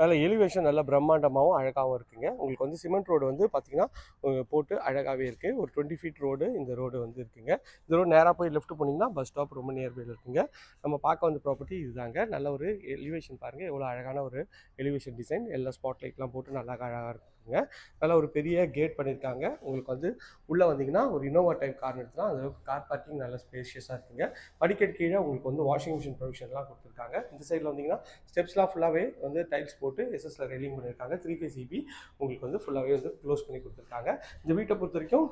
அதில் எலிவேஷன் நல்லா பிரம்மாண்டமாகவும் அழகாகவும் இருக்குங்க. உங்களுக்கு வந்து சிமெண்ட் ரோடு வந்து பார்த்திங்கன்னா போட்டு அழகாகவே இருக்குது. ஒரு 20 ஃபீட் ரோடு இந்த ரோடு வந்து இருக்குங்க. இந்த ரோடு நேராக போய் லெஃப்ட் போனீங்கன்னா பஸ் ஸ்டாப் ரொம்ப நியர்பையில் இருக்குங்க. நம்ம பார்க்க வந்த ப்ராப்பர்ட்டி இதுதாங்க. நல்ல ஒரு எலிவேஷன் பாருங்கள், எவ்வளோ அழகான ஒரு எலிவேஷன் டிசைன். எல்லா ஸ்பாட் லைட்லாம் போட்டு நல்லா அழகாக இருக்குங்க. நல்ல ஒரு பெரிய கேட் பண்ணியிருக்காங்க. உங்களுக்கு வந்து உள்ளே வந்தீங்கன்னா ஒரு இனோவா டைப் கார் எடுத்துலாம். அந்த கார் பார்க்கிங் நல்ல ஸ்பேஷியஸாக இருக்குங்க. படிக்கட்டு கீழே உங்களுக்கு வந்து வாஷிங் மிஷின் ப்ரொவிஷன்லாம் கொடுத்துருக்காங்க. இந்த சைடில் வந்தீங்கன்னா ஸ்டெப்ஸ்லாம் ஃபுல்லாகவே வந்து டைல்ஸ் போட்டு எஸ்எஸ்ல ரெயிலிங் பண்ணியிருக்காங்க. 3 ஃபேஸ் இபி உங்களுக்கு வந்து ஃபுல்லாகவே வந்து க்ளோஸ் பண்ணி கொடுத்துருக்காங்க. இந்த வீட்டை பொறுத்த வரைக்கும்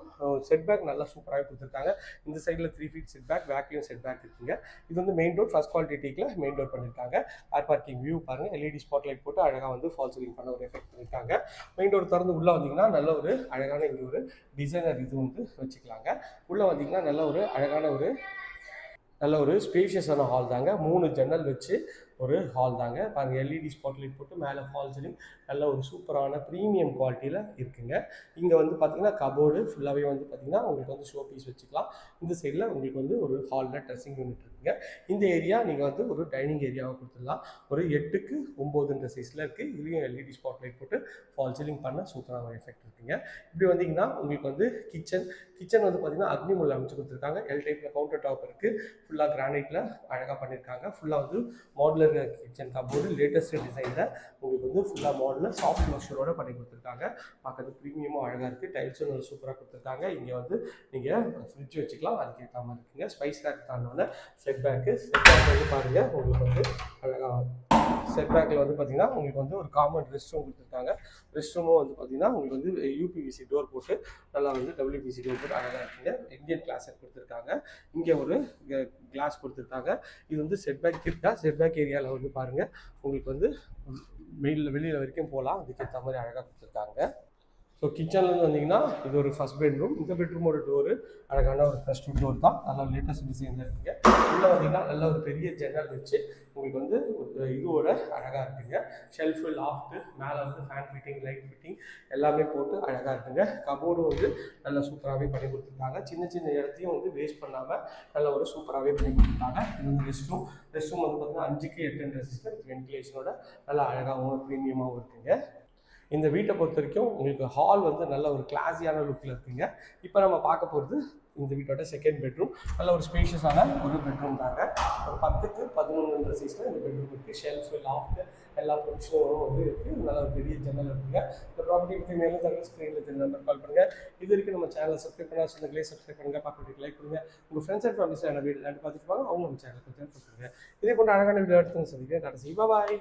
செட் பேக் நல்லா சூப்பராகவே கொடுத்துருக்காங்க. இந்த சைடில் 3 ஃபீட் செட் பேக், பேக்லையும் செட் பேக் இருக்குங்க. இது வந்து மெயின் டோர், ஃபர்ஸ்ட் குவாலிட்டி டீக்கில் மெயின் டோர் பண்ணியிருக்காங்க. கார் பார்க்கிங் வியூ பாருங்கள், எல்இடி ஸ்பாட் லைட் போட்டு அழகாக வந்து ஃபால் சீலிங் பண்ண ஒரு எஃபெக்ட் பண்ணியிருக்காங்க. மெயின் டோர் திறந்து உள்ளே வந்தீங்கன்னா நல்ல ஒரு அழகான இங்கே ஒரு டிசைனர் இது வந்து வச்சுக்கலாங்க. உள்ளே வந்தீங்கன்னா நல்ல ஒரு ஸ்பேஷியஸான ஹால் தாங்க. 3 ஜன்னல் வச்சு ஒரு ஹால் தாங்க. பாருங்கள், எல்இடி ஸ்பாட் லைட் போட்டு மேலே ஃபால் சீலிங் நல்ல ஒரு சூப்பரான ப்ரீமியம் குவாலிட்டியில் இருக்குங்க. இங்கே வந்து பார்த்தீங்கன்னா கபோர்டு ஃபுல்லாகவே வந்து பார்த்தீங்கன்னா உங்களுக்கு வந்து ஷோ பீஸ் வச்சுக்கலாம். இந்த சைடில் உங்களுக்கு வந்து ஒரு ஹாலில் ட்ரெஸ்ஸிங் யூனிட் இருக்குங்க. இந்த ஏரியா நீங்கள் வந்து ஒரு டைனிங் ஏரியாவை கொடுத்துடலாம். ஒரு 8க்கு 9 சைஸில் இருக்குது. இதுலேயும் எல்இடி ஸ்பாட் லைட் போட்டு ஃபால் சீலிங் பண்ண சூப்பரான ஒரு எஃபெக்ட் இருக்குங்க. இப்படி வந்தீங்கன்னா உங்களுக்கு வந்து கிச்சன் வந்து பார்த்தீங்கன்னா அக்னிமுள்ள அமைச்சு கொடுத்துருக்காங்க. எல் டைப்பில் கவுண்டர் டாப் இருக்குது. ஃபுல்லாக கிரானைட்டில் அழகாக பண்ணியிருக்காங்க. ஃபுல்லாக வந்து மாடலர் கிச்சன் கபோர்டு லேட்டஸ்ட் டிசைனில் உங்களுக்கு வந்து ஃபுல்லாக மாடலில் சாஃப்ட் லக்ஷரோட பண்ணி கொடுத்துருக்காங்க. பார்க்கறது ப்ரீமியமாக அழகாக இருக்குது. டைல்ஸும் நல்லா சூப்பராக கொடுத்துருக்காங்க. இங்கே வந்து நீங்கள் ஃப்ரிட்ஜ் வச்சுக்கலாம், அதுக்கேற்ற மாதிரி இருக்குங்க. ஸ்பைஸ் ரேக் தாண்டோன்னே செட் பேக் வந்து பாருங்கள், உங்களுக்கு வந்து அழகாக செட் பேக்கில் வந்து பார்த்தீங்கன்னா உங்களுக்கு வந்து ஒரு காமன் ரெஸ்ட் ரூம் கொடுத்துருக்காங்க. ரெஸ்ட் ரூமும் வந்து பார்த்தீங்கன்னா உங்களுக்கு வந்து யூபிவிசி டோர் போட்டு நல்லா வந்து டபிள்யூபிசி டோர் போட்டு அழகாக இருக்குங்க. இந்தியன் கிளாஸ் கொடுத்துருக்காங்க. இங்கே ஒரு கிளாஸ் கொடுத்துருக்காங்க. இது வந்து செட் பேக் இருக்கா. செட் பேக் ஏரியாவில் வந்து பாருங்கள், உங்களுக்கு வந்து வெளியில் வரைக்கும் போகலாம், அதுக்கேற்ற மாதிரி அழகாக கொடுத்துருக்காங்க. ஸோ கிச்சன்லேருந்து வந்தீங்கன்னா இது ஒரு ஃபஸ்ட் பெட்ரூம். இந்த பெட்ரூமோட டோரு அழகான ஒரு ஃபஸ்ட் டோர் தான். நல்லா லேட்டஸ்ட் டிசைனில் இருக்குங்க. உள்ளே வந்தீங்கன்னா நல்ல ஒரு பெரிய ஜன்னல் வச்சு உங்களுக்கு வந்து இதுவோட அழகாக இருக்குங்க. ஷெல்ஃபு, லாஃப்ட்டு, மேலே வந்து ஃபேன் ஃபிட்டிங், லைட் ஃபிட்டிங் எல்லாமே போட்டு அழகாக இருக்குங்க. கபோர்டும் வந்து நல்லா சூப்பராகவே பண்ணி கொடுத்துருக்காங்க. சின்ன சின்ன இடத்தையும் வந்து வேஸ்ட் பண்ணாமல் நல்ல ஒரு சூப்பராகவே பண்ணி கொடுத்துருக்காங்க. இது வந்து ரெஸ்ட் ரூம் வந்து பார்த்தீங்கன்னா 5க்கு 8 ரெசிஸ்டர் வென்டிலேஷனோட நல்லா அழகாகவும் ப்ரீமியமாகவும் இருக்குங்க. இந்த வீட்டை பொறுத்த வரைக்கும் உங்களுக்கு ஹால் வந்து நல்ல ஒரு கிளாஸியான லுக்கில் இருக்குங்க. இப்போ நம்ம பார்க்க போகிறது இந்த வீட்டோட செகண்ட் பெட்ரூம். நல்ல ஒரு ஸ்பேஷியஸான ஒரு பெட்ரூம் தாங்க. ஒரு 10க்கு 11 சைஸில் இந்த பெட்ரூம் இருக்குது. ஷெல்ஃபு, லாஃப்ட்டு எல்லா ப்ரொவிஷனும் வந்து இருக்குது. நல்ல ஒரு பெரிய ஜன்னல் இருக்குங்க. இந்த ப்ராப்பர்ட்டி பற்றி மேலும் தகவல் ஸ்க்ரீனில் தெரிஞ்ச நம்பர் கால் பண்ணுங்கள். இது வரைக்கும் நம்ம சேனலை சப்ஸ்கிரைப் பண்ணால் சொந்தங்களே சப்ஸ்கிரைப் பண்ணுங்கள், பார்க்க லைக் பண்ணுங்கள். உங்கள் ஃப்ரெண்ட்ஸ் அண்ட் ஃபேமிலிஸ் வீடு பார்த்துட்டு பாங்க, அவங்க நம்ம சேனலை கொஞ்சம் கொடுத்துருங்க. இதே போன்ற அழகான வீடியோ எடுத்து சந்திக்கிறேன். டாடா, சி, பாய்.